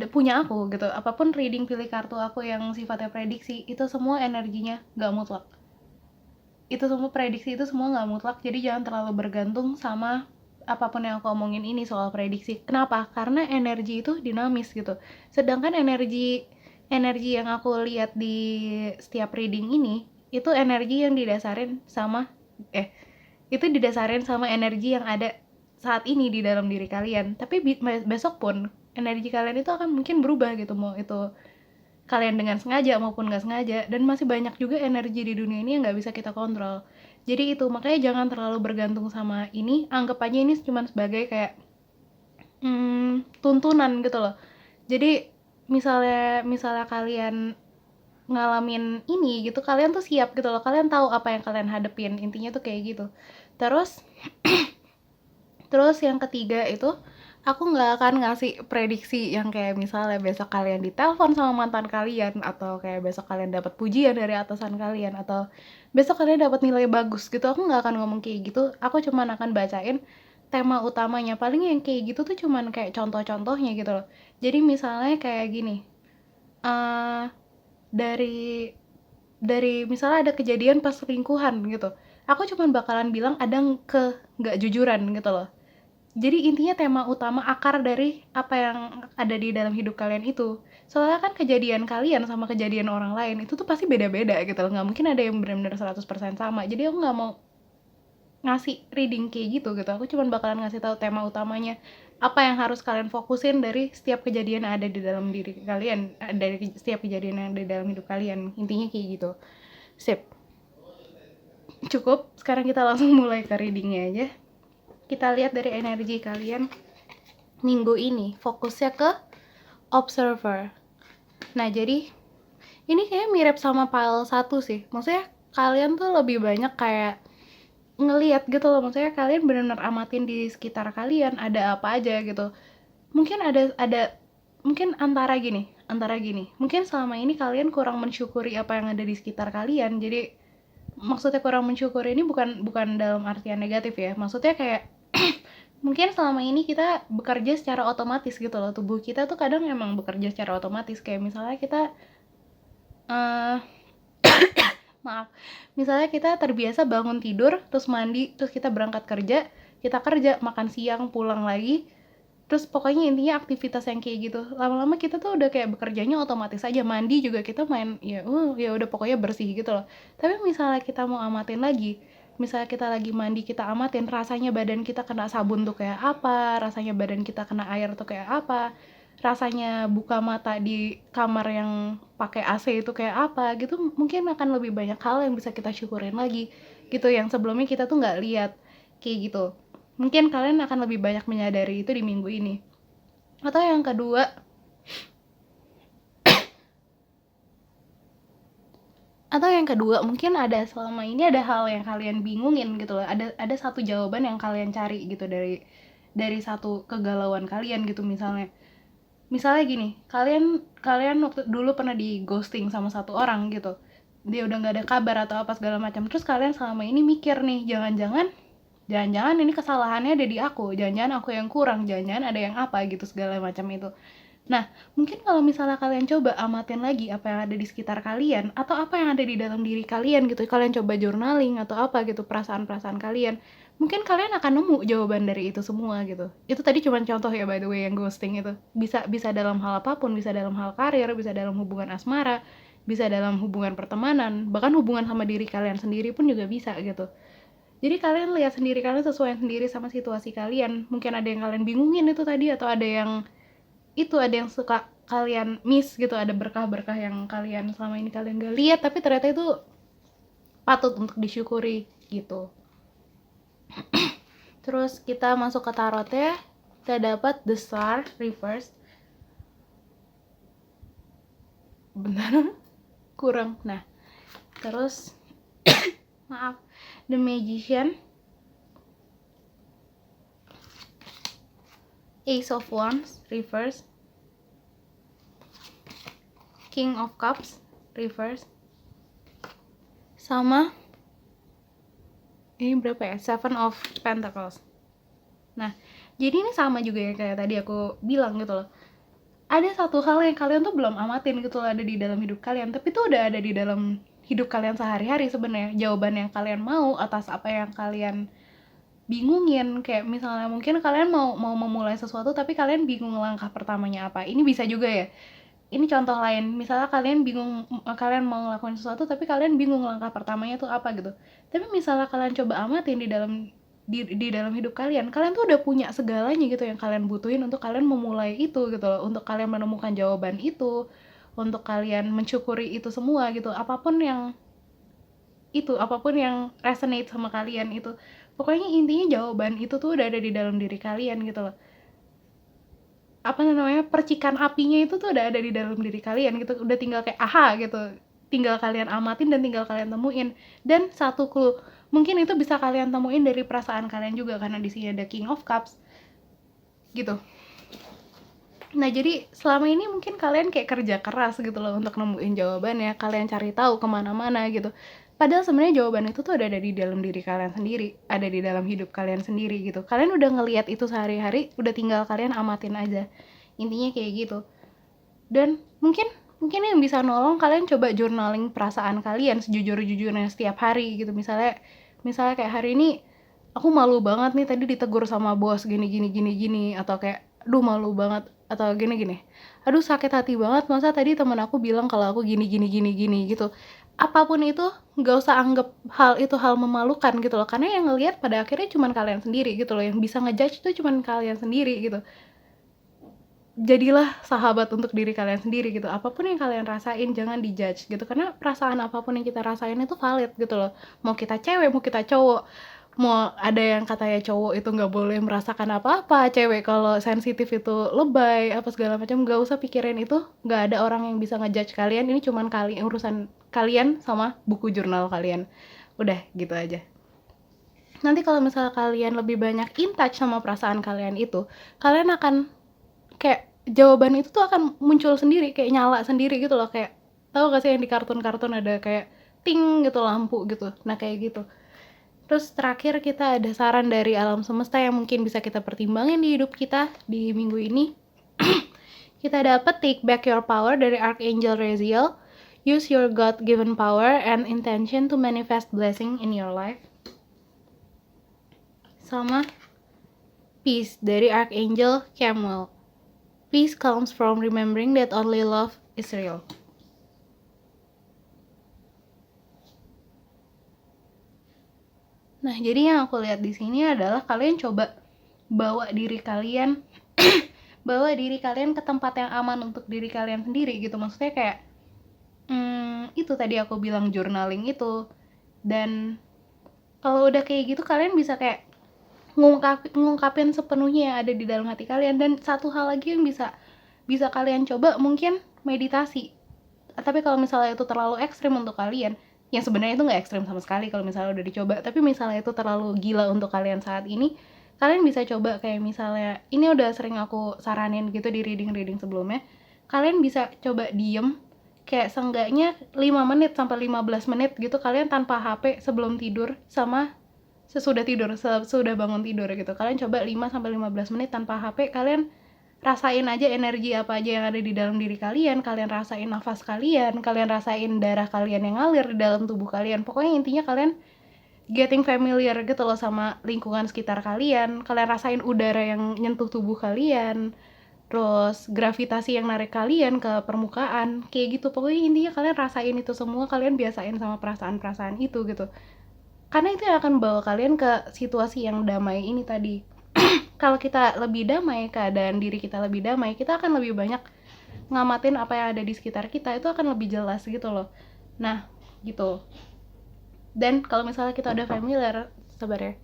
punya aku gitu, apapun reading pilih kartu aku yang sifatnya prediksi, itu semua energinya gak mutlak. Itu semua prediksi, itu semua gak mutlak. Jadi jangan terlalu bergantung sama apapun yang aku omongin ini soal prediksi. Kenapa? Karena energi itu dinamis gitu. Sedangkan energi yang aku lihat di setiap reading ini itu energi yang didasarin sama energi yang ada saat ini di dalam diri kalian. Tapi besok pun energi kalian itu akan mungkin berubah gitu, mau itu kalian dengan sengaja maupun nggak sengaja. Dan masih banyak juga energi di dunia ini yang nggak bisa kita kontrol. Jadi itu, makanya jangan terlalu bergantung sama ini. Anggap aja ini cuma sebagai kayak tuntunan gitu loh. Jadi misalnya kalian ngalamin ini gitu, kalian tuh siap gitu loh, kalian tahu apa yang kalian hadepin, intinya tuh kayak gitu. Terus yang ketiga itu, aku nggak akan ngasih prediksi yang kayak misalnya besok kalian ditelepon sama mantan kalian, atau kayak besok kalian dapat pujian dari atasan kalian, atau besok kalian dapat nilai bagus gitu. Aku nggak akan ngomong kayak gitu. Aku cuman akan bacain tema utamanya. Paling yang kayak gitu tuh cuman kayak contoh-contohnya gitu loh. Jadi misalnya kayak gini, dari misalnya ada kejadian pas selingkuhan gitu, aku cuman bakalan bilang ada nggak jujuran gitu loh. Jadi intinya tema utama akar dari apa yang ada di dalam hidup kalian itu. Soalnya kan kejadian kalian sama kejadian orang lain itu tuh pasti beda-beda gitu loh. Nggak mungkin ada yang benar-benar 100% sama. Jadi aku nggak mau ngasih reading kayak gitu. Aku cuma bakalan ngasih tahu tema utamanya. Apa yang harus kalian fokusin dari setiap kejadian yang ada di dalam diri kalian. Dari setiap kejadian yang ada di dalam hidup kalian. Intinya kayak gitu. Sip. Cukup. Sekarang kita langsung mulai ke readingnya aja. Kita lihat dari energi kalian minggu ini, fokusnya ke observer. Nah, jadi ini kayak mirip sama pile 1 sih. Maksudnya kalian tuh lebih banyak kayak ngelihat gitu loh. Maksudnya kalian benar-benar amatin di sekitar kalian ada apa aja gitu. Mungkin ada mungkin antara gini. Mungkin selama ini kalian kurang mensyukuri apa yang ada di sekitar kalian. Jadi maksudnya kurang mensyukuri ini bukan dalam artian negatif ya. Maksudnya kayak mungkin selama ini kita bekerja secara otomatis gitu loh. Tubuh kita tuh kadang emang bekerja secara otomatis. Kayak misalnya kita misalnya kita terbiasa bangun tidur, terus mandi, terus kita berangkat kerja, makan siang, pulang lagi, terus pokoknya intinya aktivitas yang kayak gitu. Lama-lama kita tuh udah kayak bekerjanya otomatis aja. Mandi juga kita main ya udah pokoknya bersih gitu loh. Tapi misalnya kita mau amatin lagi, misalnya kita lagi mandi, kita amatin rasanya badan kita kena sabun tuh kayak apa, rasanya badan kita kena air tuh kayak apa, rasanya buka mata di kamar yang pakai AC itu kayak apa gitu. Mungkin akan lebih banyak hal yang bisa kita syukurin lagi gitu, yang sebelumnya kita tuh nggak lihat kayak gitu. Mungkin kalian akan lebih banyak menyadari itu di minggu ini. Atau yang kedua, mungkin ada selama ini ada hal yang kalian bingungin gitu loh. Ada satu jawaban yang kalian cari gitu dari satu kegalauan kalian gitu. Misalnya gini, kalian waktu dulu pernah di ghosting sama satu orang gitu, dia udah nggak ada kabar atau apa segala macam, terus kalian selama ini mikir nih, jangan-jangan ini kesalahannya ada di aku, jangan-jangan aku yang kurang, jangan-jangan ada yang apa gitu segala macam itu. Nah, mungkin kalau misalnya kalian coba amatin lagi apa yang ada di sekitar kalian atau apa yang ada di dalam diri kalian gitu, kalian coba journaling atau apa gitu, perasaan-perasaan kalian, mungkin kalian akan nemu jawaban dari itu semua gitu. Itu tadi cuma contoh ya, by the way, yang ghosting itu. Bisa dalam hal apapun, bisa dalam hal karir, bisa dalam hubungan asmara, bisa dalam hubungan pertemanan, bahkan hubungan sama diri kalian sendiri pun juga bisa gitu. Jadi kalian lihat sendiri, kalian sesuaikan sendiri sama situasi kalian. Mungkin ada yang kalian bingungin itu tadi, atau ada yang suka kalian miss gitu, ada berkah-berkah yang kalian selama ini kalian gak lihat tapi ternyata itu patut untuk disyukuri gitu. Terus kita masuk ke tarotnya, kita dapat the Star reverse. Benar kurang. Nah, terus maaf, the Magician, Ace of Wands reverse, King of Cups reverse, sama ini berapa ya, Seven of Pentacles. Nah, jadi ini sama juga ya kayak tadi aku bilang gitu loh, ada satu hal yang kalian tuh belum amatin gitu loh, ada di dalam hidup kalian, tapi tuh udah ada di dalam hidup kalian sehari-hari sebenarnya, jawaban yang kalian mau atas apa yang kalian bingungin. Kayak misalnya mungkin kalian mau memulai sesuatu tapi kalian bingung langkah pertamanya apa. Ini bisa juga ya, ini contoh lain, misalnya kalian bingung, kalian mau ngelakuin sesuatu tapi kalian bingung langkah pertamanya tuh apa gitu. Tapi misalnya kalian coba amatin di dalam hidup kalian tuh udah punya segalanya gitu yang kalian butuhin untuk kalian memulai itu gitu loh, untuk kalian menemukan jawaban itu, untuk kalian mensyukuri itu semua gitu. Apapun yang resonate sama kalian itu, pokoknya intinya jawaban itu tuh udah ada di dalam diri kalian gitu loh. Percikan apinya itu tuh udah ada di dalam diri kalian gitu, udah tinggal kayak aha gitu, tinggal kalian amatin dan tinggal kalian temuin. Dan satu clue, mungkin itu bisa kalian temuin dari perasaan kalian juga, karena di sini ada King of Cups gitu. Nah, jadi selama ini mungkin kalian kayak kerja keras gitu loh untuk nemuin jawabannya, kalian cari tahu kemana-mana gitu. Padahal sebenarnya jawaban itu tuh ada di dalam diri kalian sendiri, ada di dalam hidup kalian sendiri gitu. Kalian udah ngelihat itu sehari-hari, udah tinggal kalian amatin aja. Intinya kayak gitu. Dan mungkin yang bisa nolong, kalian coba journaling perasaan kalian sejujur-jujurnya setiap hari gitu. Misalnya kayak hari ini aku malu banget nih tadi ditegur sama bos gini, atau kayak aduh malu banget, atau gini, aduh sakit hati banget masa tadi teman aku bilang kalau aku gini gitu. Apapun itu, nggak usah anggap hal itu hal memalukan gitu loh, karena yang ngelihat pada akhirnya cuman kalian sendiri gitu loh, yang bisa ngejudge itu cuman kalian sendiri gitu. Jadilah sahabat untuk diri kalian sendiri gitu. Apapun yang kalian rasain jangan dijudge gitu, karena perasaan apapun yang kita rasain itu valid gitu loh. Mau kita cewek, mau kita cowok, mau ada yang katanya cowok itu nggak boleh merasakan apa-apa, cewek kalau sensitif itu lebay apa segala macam, nggak usah pikirin itu. Nggak ada orang yang bisa ngejudge kalian, ini cuman urusan kalian sama buku jurnal kalian. Udah gitu aja. Nanti kalau misalnya kalian lebih banyak in touch sama perasaan kalian itu, kalian akan kayak jawaban itu tuh akan muncul sendiri, kayak nyala sendiri gitu loh. Kayak tahu gak sih yang di kartun-kartun ada kayak ting gitu lampu gitu, nah kayak gitu. Terus terakhir kita ada saran dari alam semesta yang mungkin bisa kita pertimbangin di hidup kita di minggu ini. Kita dapat Take Back Your Power dari Archangel Raziel. Use your God-given power and intention to manifest blessing in your life. Sama Peace dari Archangel Chamuel. Peace comes from remembering that only love is real. Nah, jadi yang aku lihat di sini adalah kalian coba bawa diri kalian ke tempat yang aman untuk diri kalian sendiri gitu. Maksudnya kayak itu tadi aku bilang journaling itu. Dan kalau udah kayak gitu, kalian bisa kayak ngungkapin sepenuhnya yang ada di dalam hati kalian. Dan satu hal lagi yang bisa kalian coba mungkin meditasi. Tapi kalau misalnya itu terlalu ekstrim untuk kalian, yang sebenarnya itu nggak ekstrim sama sekali kalau misalnya udah dicoba, tapi misalnya itu terlalu gila untuk kalian saat ini, kalian bisa coba kayak misalnya, ini udah sering aku saranin gitu di reading sebelumnya, kalian bisa coba diem kayak seenggaknya 5 menit sampai 15 menit gitu, kalian tanpa HP sebelum tidur sama sesudah tidur, sesudah bangun tidur gitu. Kalian coba 5 sampai 15 menit tanpa HP, kalian rasain aja energi apa aja yang ada di dalam diri kalian, kalian rasain nafas kalian rasain darah kalian yang ngalir di dalam tubuh kalian. Pokoknya intinya kalian getting familiar gitu loh sama lingkungan sekitar kalian rasain udara yang nyentuh tubuh kalian, terus gravitasi yang narik kalian ke permukaan, kayak gitu. Pokoknya intinya kalian rasain itu semua, kalian biasain sama perasaan-perasaan itu gitu. Karena itu yang akan bawa kalian ke situasi yang damai ini tadi. Kalau kita lebih damai, keadaan diri kita lebih damai, kita akan lebih banyak ngamatin apa yang ada di sekitar kita, itu akan lebih jelas gitu loh. Nah, gitu. Dan kalau misalnya kita udah familiar, sabar ya.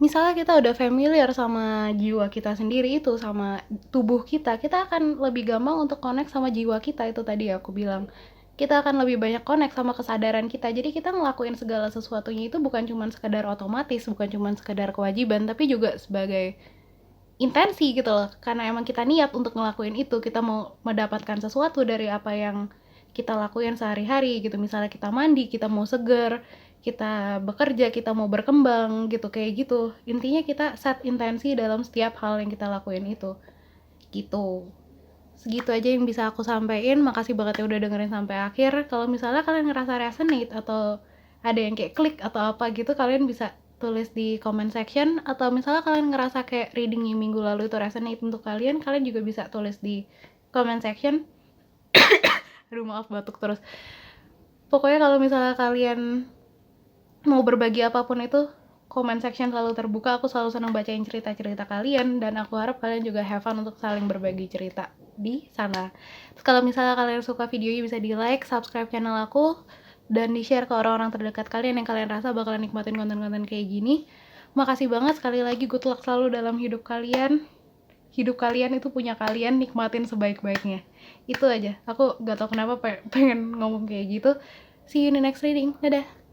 Misalnya kita udah familiar sama jiwa kita sendiri itu, sama tubuh kita akan lebih gampang untuk connect sama jiwa kita itu tadi aku bilang. Kita akan lebih banyak connect sama kesadaran kita. Jadi kita ngelakuin segala sesuatunya itu bukan cuma sekedar otomatis, bukan cuma sekedar kewajiban, tapi juga sebagai intensi gitu loh. Karena emang kita niat untuk ngelakuin itu, kita mau mendapatkan sesuatu dari apa yang kita lakuin sehari-hari gitu. Misalnya kita mandi, kita mau seger, kita bekerja, kita mau berkembang gitu, kayak gitu. Intinya kita set intensi dalam setiap hal yang kita lakuin itu gitu. Segitu aja yang bisa aku sampaikan. Makasih banget ya udah dengerin sampai akhir. Kalau misalnya kalian ngerasa resonate atau ada yang kayak klik atau apa gitu, kalian bisa tulis di comment section. Atau misalnya kalian ngerasa kayak reading yang minggu lalu itu resonate untuk kalian juga bisa tulis di comment section. Aduh maaf batuk terus. Pokoknya kalau misalnya kalian mau berbagi apapun itu, comment section selalu terbuka. Aku selalu senang bacain cerita-cerita kalian, dan aku harap kalian juga have fun untuk saling berbagi cerita di sana. Terus kalau misalnya kalian suka videonya, bisa di like, subscribe channel aku, dan di share ke orang-orang terdekat kalian yang kalian rasa bakalan nikmatin konten-konten kayak gini. Makasih banget, sekali lagi good luck selalu dalam hidup kalian. Hidup kalian itu punya kalian, nikmatin sebaik-baiknya. Itu aja, aku gak tau kenapa pengen ngomong kayak gitu. See you in the next reading, dadah.